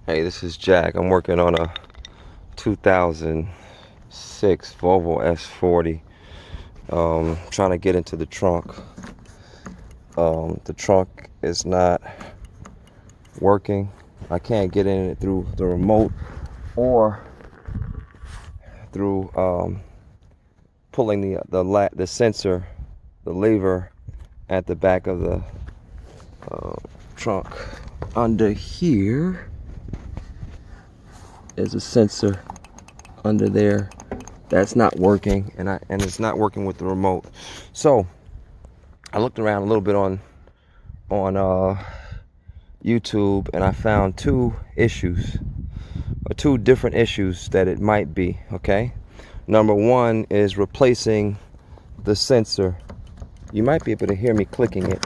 Hey, this is Jack. I'm working on a 2006 Volvo S40. Trying to get into the trunk. The trunk is not working. I can't get in it through the remote or through pulling the sensor, the lever at the back of the trunk. Under here is a sensor under there that's not working, and it's not working with the remote. So I looked around a little bit on YouTube, and I found two different issues that it might be. Okay, number one is replacing the sensor. You might be able to hear me clicking it.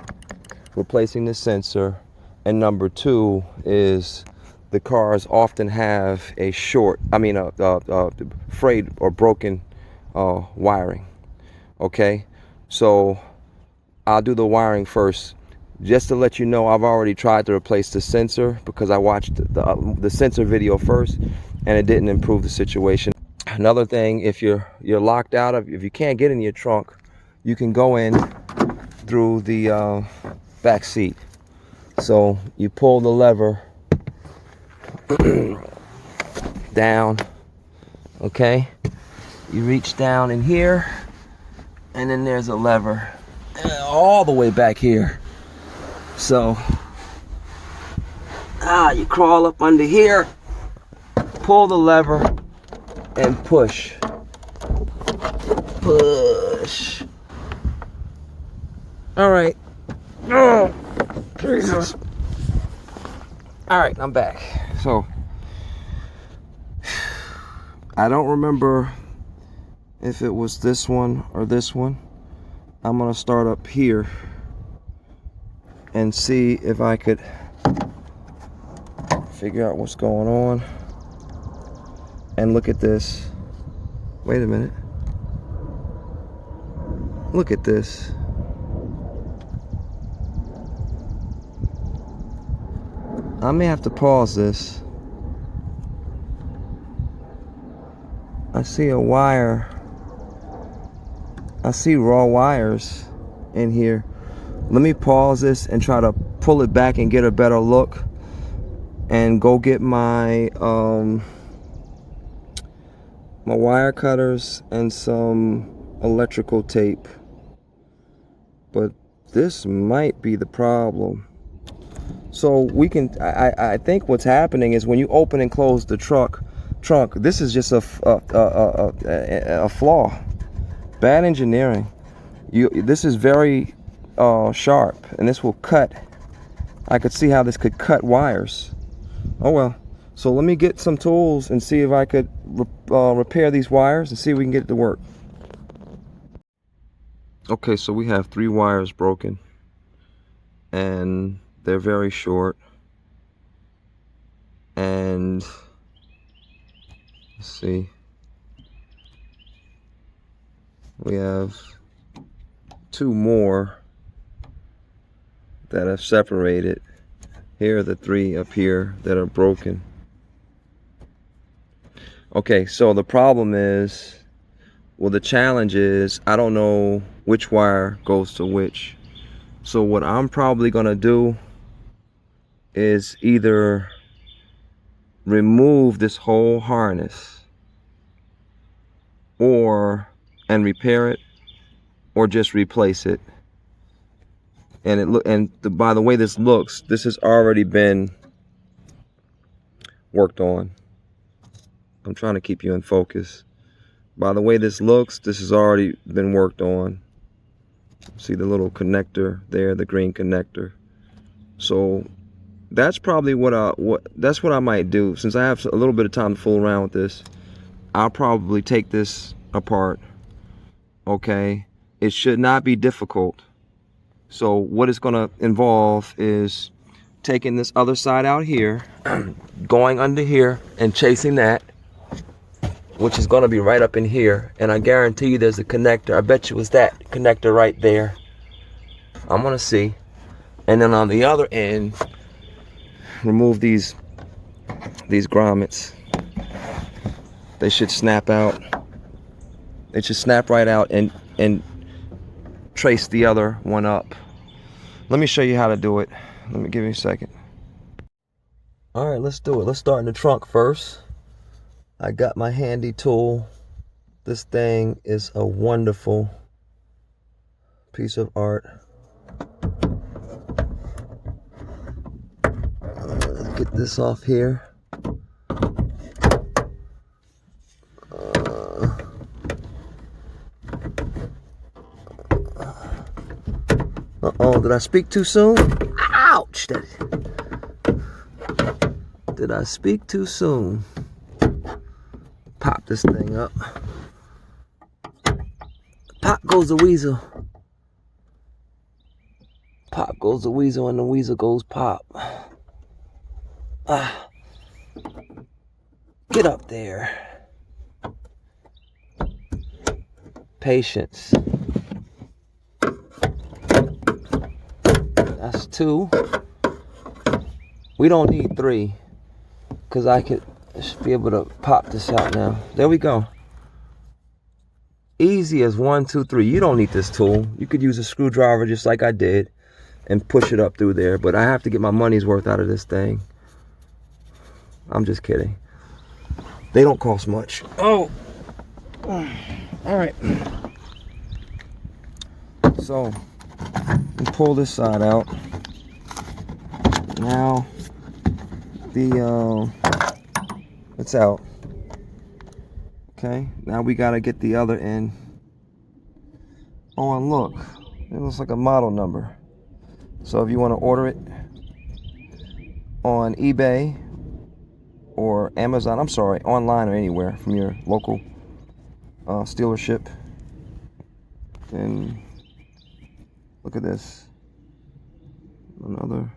Replacing the sensor. And number two is the cars often have a frayed or broken wiring. Okay, so I'll do the wiring first. Just to let you know, I've already tried to replace the sensor because I watched the sensor video first, and it didn't improve the situation. Another thing, if you're locked out if you can't get in your trunk, you can go in through the back seat. So you pull the lever down, okay? You reach down in here, and then there's a lever all the way back here. So you crawl up under here, pull the lever, and push. All right. Oh, Jesus. All right, I'm back. So I don't remember if it was this one or this one. I'm gonna start up here and see if I could figure out what's going on. And look at this. Wait a minute. Look at this. I may have to pause this. I see a wire. I see raw wires in here. Let me pause this and try to pull it back and get a better look, and go get my my wire cutters and some electrical tape. But this might be the problem. So we can, I think what's happening is when you open and close the trunk, this is just a flaw. Bad engineering. This is very sharp, and this will cut. I could see how this could cut wires. Oh well. So let me get some tools and see if I could repair these wires and see if we can get it to work. Okay, so we have 3 wires broken, and they're very short. And let's see, we have 2 more that have separated. Here are the 3 up here that are broken. Okay, so the problem is, well, the challenge is I don't know which wire goes to which. So what I'm probably gonna do is either remove this whole harness and repair it, or just replace it. And by the way this looks, this has already been worked on. I'm trying to keep you in focus. By the way this looks, this has already been worked on. See the little connector there, the green connector. So that's probably what I might do. Since I have a little bit of time to fool around with this, I'll probably take this apart. Okay, it should not be difficult. So what it's going to involve is taking this other side out here, going under here and chasing that, which is going to be right up in here. And I guarantee you there's a connector. I bet you it was that connector right there. I'm going to see. And then on the other end, remove these these grommets. They should snap out. They should snap right out and trace the other one up. Let me show you how to do it. Let me give you a second. All right, let's do it. Let's start in the trunk first. I got my handy tool. This thing is a wonderful piece of art. Let's get this off here. Uh-oh, did I speak too soon? Ouch! Did I speak too soon? Pop this thing up. Pop goes the weasel. Pop goes the weasel and the weasel goes pop. Get up there. Patience. That's 2. We don't need 3, because I should be able to pop this out now. There we go. Easy as 1, 2, 3. You don't need this tool. You could use a screwdriver just like I did and push it up through there, but I have to get my money's worth out of this thing. I'm just kidding. They don't cost much. Oh, all right. So we pull this side out. Now it's out. Okay, now we gotta get the other end. Oh, and look, it looks like a model number. So if you want to order it on eBay or Amazon, I'm sorry, online or anywhere from your local dealership, then look at this. Another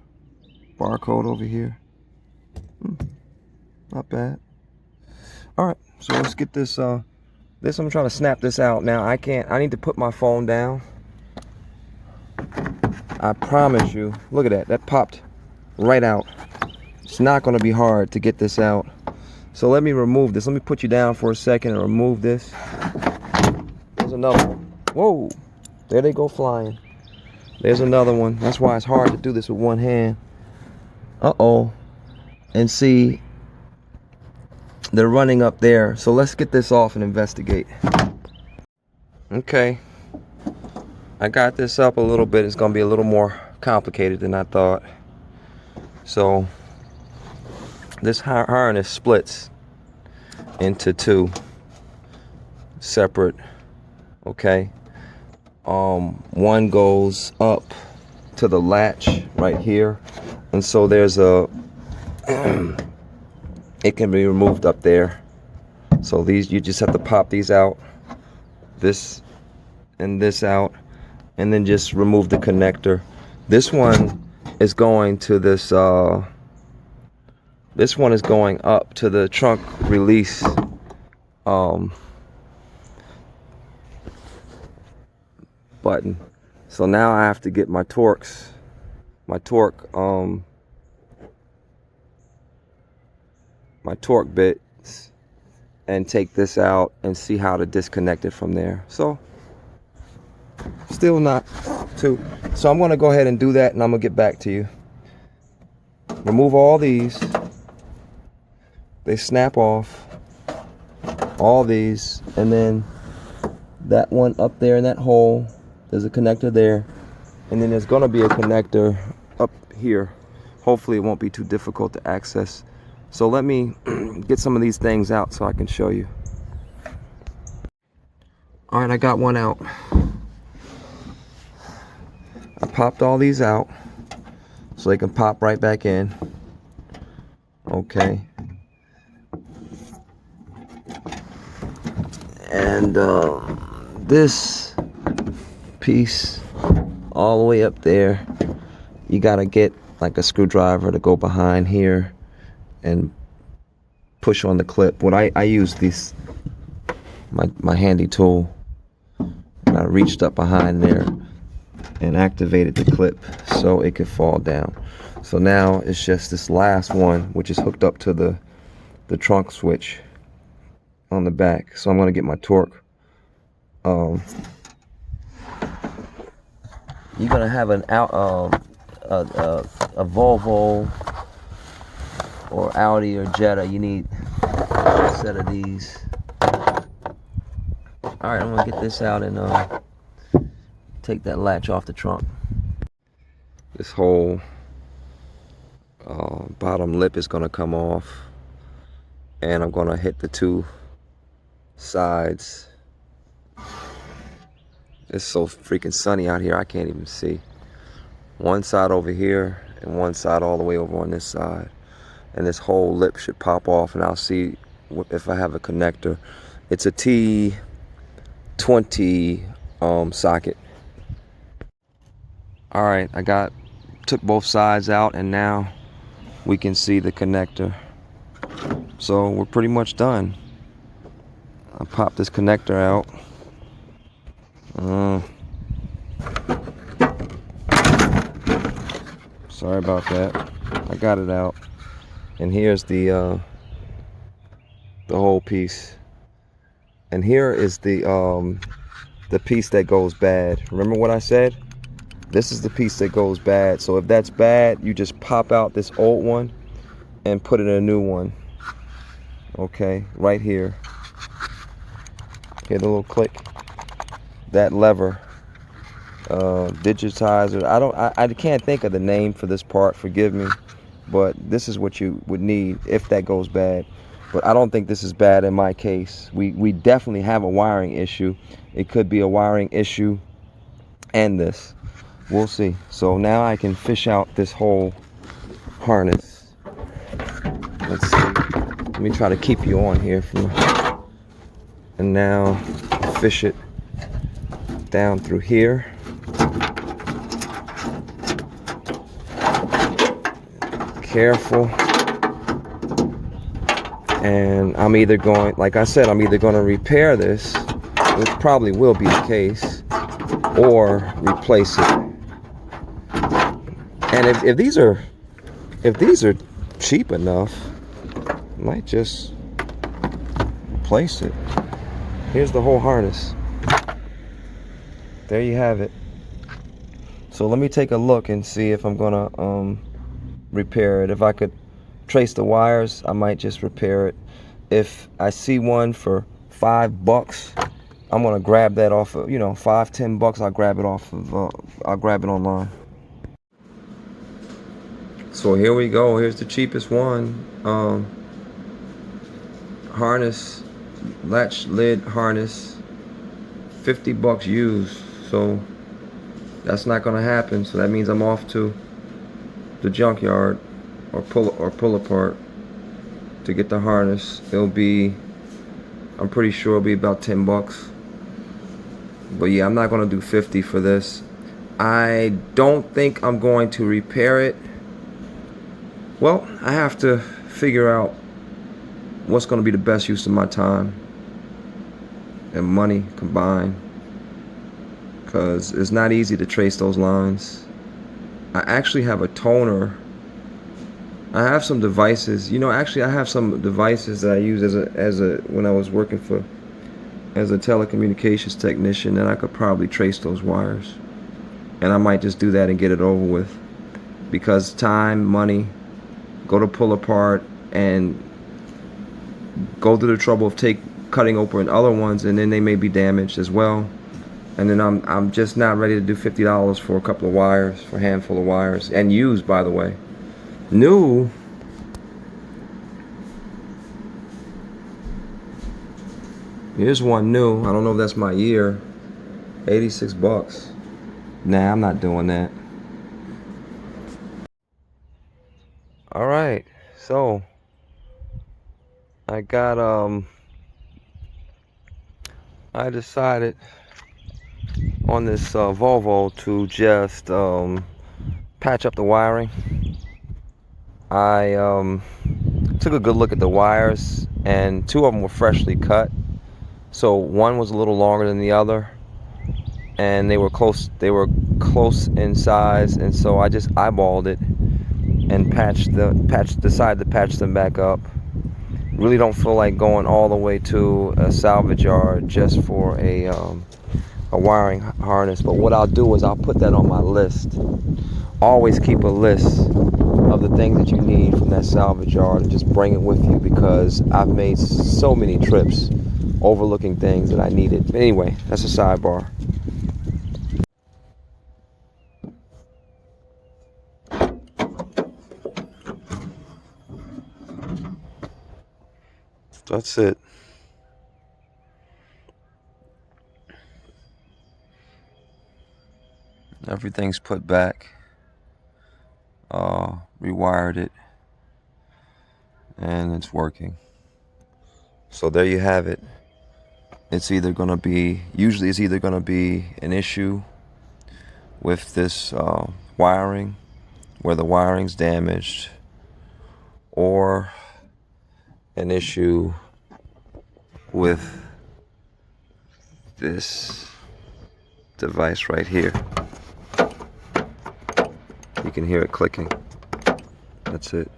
barcode over here. Not bad. All right, so let's get this. I'm trying to snap this out now. I need to put my phone down. I promise you. Look at that. That popped right out. It's not going to be hard to get this out. So let me remove this. Let me put you down for a second and remove this. There's another one. Whoa! There they go flying. There's another one. That's why it's hard to do this with one hand. Uh-oh. And see, they're running up there. So let's get this off and investigate. Okay. I got this up a little bit. It's going to be a little more complicated than I thought. So this harness splits into 2 separate. Okay. One goes up to the latch right here, and so there's a it can be removed up there. So these, you just have to pop these out, this and this out, and then just remove the connector. This one is going to this one is going up to the trunk release button. So now I have to get my torque bits and take this out and see how to disconnect it from there. So still not too. So I'm going to go ahead and do that, and I'm going to get back to you. Remove all these. They snap off. All these, and then that one up there in that hole, there's a connector there, and then there's going to be a connector up here. Hopefully it won't be too difficult to access. So let me get some of these things out so I can show you. All right, I got one out. I popped all these out so they can pop right back in. Okay. And this piece all the way up there, you gotta get like a screwdriver to go behind here and push on the clip. What I use this, my handy tool, and I reached up behind there and activated the clip so it could fall down. So now it's just this last one, which is hooked up to the the trunk switch on the back. So I'm going to get my torque. You're going to have a Volvo or Audi or Jetta. You need a set of these. Alright, I'm going to get this out and take that latch off the trunk. This whole bottom lip is going to come off, and I'm going to hit the two sides. It's so freaking sunny out here, I can't even see. One side over here and one side all the way over on this side. And this whole lip should pop off, and I'll see if I have a connector. It's a T20 socket. Alright, took both sides out, and now we can see the connector. So we're pretty much done. I popped this connector out. Sorry about that. I got it out. And here's the whole piece. And here is the piece that goes bad. Remember what I said? This is the piece that goes bad. So if that's bad, you just pop out this old one and put in a new one. Okay, right here. Hear the little click? That lever, digitizer. I can't think of the name for this part. Forgive me, but this is what you would need if that goes bad. But I don't think this is bad in my case. We definitely have a wiring issue. It could be a wiring issue and this. We'll see. So now I can fish out this whole harness. Let's see. Let me try to keep you on here. And now fish it down through here. Careful. And I'm either going, like I said, I'm either going to repair this, which probably will be the case, or replace it. And if these are cheap enough, I might just replace it. Here's the whole harness. There you have it. So let me take a look and see if I'm gonna repair it. If I could trace the wires, I might just repair it. If I see one for $5, I'm gonna grab that off of, you know, $5-10. I'll grab it off of I'll grab it online. So here we go. Here's the cheapest one. Harness, latch lid harness, $50 used. So that's not gonna happen. So that means I'm off to the junkyard or pull apart to get the harness. It'll be, I'm pretty sure it'll be about $10. But yeah, I'm not gonna do 50 for this. I don't think I'm going to repair it. Well, I have to figure out what's gonna be the best use of my time and money combined, because it's not easy to trace those lines. I actually have a toner. I have some devices, you know, actually I have some devices that I use when I was working as a telecommunications technician, and I could probably trace those wires. And I might just do that and get it over with, because time, money, go to pull apart and go through the trouble of cutting open other ones, and then they may be damaged as well. And then I'm just not ready to do $50 for a couple of wires, for a handful of wires, and used, by the way. New, here's one new. I don't know if that's my year. $86. Nah, I'm not doing that. All right, so I got I decided on this Volvo to just patch up the wiring. I took a good look at the wires, and two of them were freshly cut. So one was a little longer than the other, and they were close in size, and so I just eyeballed it and decided to patch them back up. Really don't feel like going all the way to a salvage yard just for a wiring harness. But what I'll do is I'll put that on my list. Always keep a list of the things that you need from that salvage yard and just bring it with you, because I've made so many trips overlooking things that I needed. But anyway, that's a sidebar. That's it. Everything's put back. Rewired it, and it's working. So there you have it. It's either going to be, usually it's either going to be an issue with this wiring, where the wiring's damaged, or an issue with this device right here. You can hear it clicking. That's it.